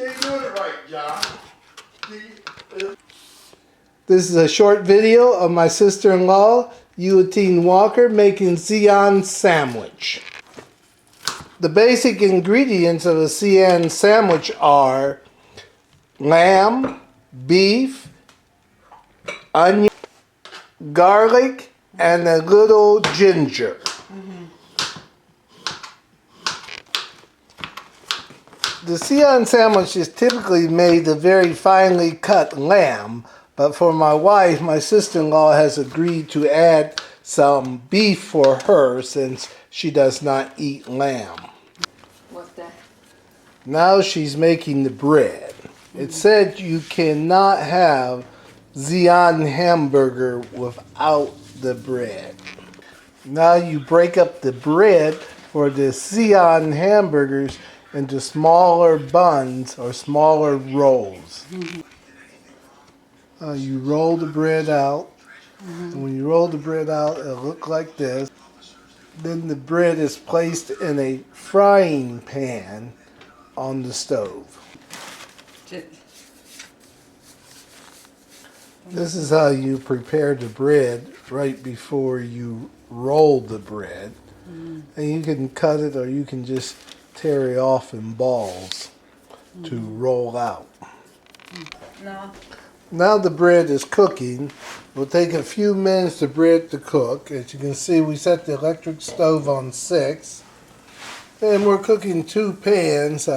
ain't doing it right, John. This is a short video of my sister-in-law, Xian Walker, making Xian sandwich. The basic ingredients of a Xian sandwich are lamb, beef, onion, garlic, and a little ginger. The Xian sandwich is typically made of very finely cut lamb, but for my wife, my sister-in-law has agreed to add some beef for her since she does not eat lamb. What's that? Now she's making the bread. It said you cannot have Xian Hamburger without the bread. Now you break up the bread for the Xian hamburgers into smaller buns or smaller rolls. You roll the bread out. And when you roll the bread out, it'll look like this. Then the bread is placed in a frying pan on the stove. This is how you prepare the bread right before you roll the bread. And you can cut it or you can just tear it off in balls to roll out. No. Now the bread is cooking. It'll take a few minutes for the bread to cook. As you can see, we set the electric stove on 6. And we're cooking 2 pans.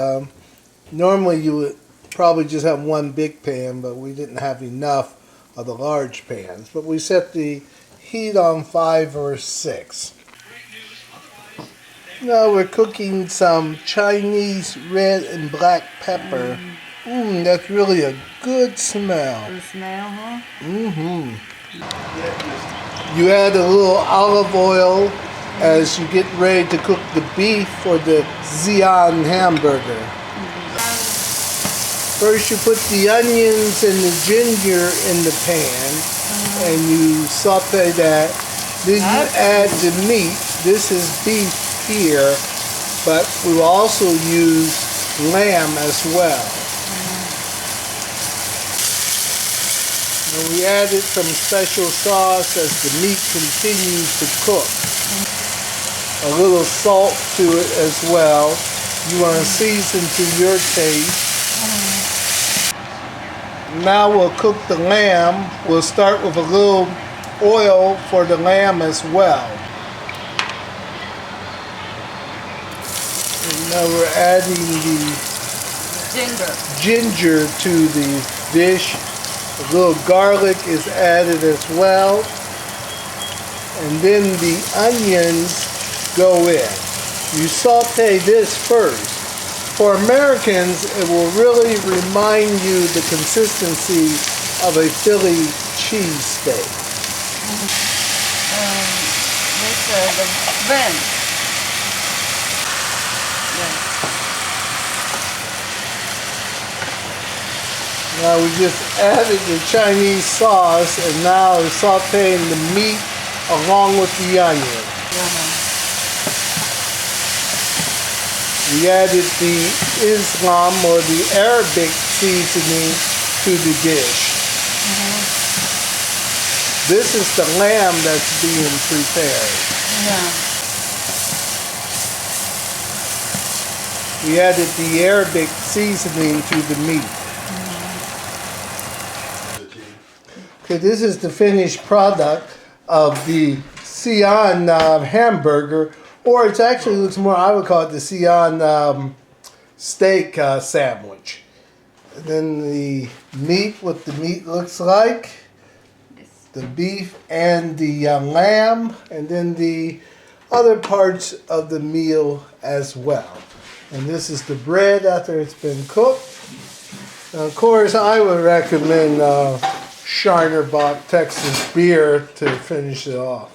Normally you would probably just have one big pan, but we didn't have enough of the large pans. But we set the heat on 5 or 6. Now we're cooking some Chinese red and black pepper. That's really a good smell. Good smell, huh? You add a little olive oil as you get ready to cook the beef for the Xian hamburger. First you put the onions and the ginger in the pan and you saute that. Then you add the meat. This is beef here, but we will also use lamb as well. And we added some special sauce as the meat continues to cook. A little salt to it as well. You want to season to your taste. Now we'll cook the lamb. We'll start with a little oil for the lamb as well. And now we're adding the ginger to the dish. A little garlic is added as well. And then the onions go in. You saute this first. For Americans, it will really remind you the consistency of a Philly cheesesteak. The bend. Now we just added the Chinese sauce and now we're sauteing the meat along with the onion. We added the Islam or the Arabic seasoning to the dish. This is the lamb that's being prepared. We added the Arabic seasoning to the meat. Okay, this is the finished product of the Xian hamburger, or it actually looks more, I would call it the Xian steak sandwich. And then the meat, what the meat looks like, the beef and the lamb, and then the other parts of the meal as well. And this is the bread after it's been cooked. Now, of course, I would recommend Shiner Bock Texas beer to finish it off.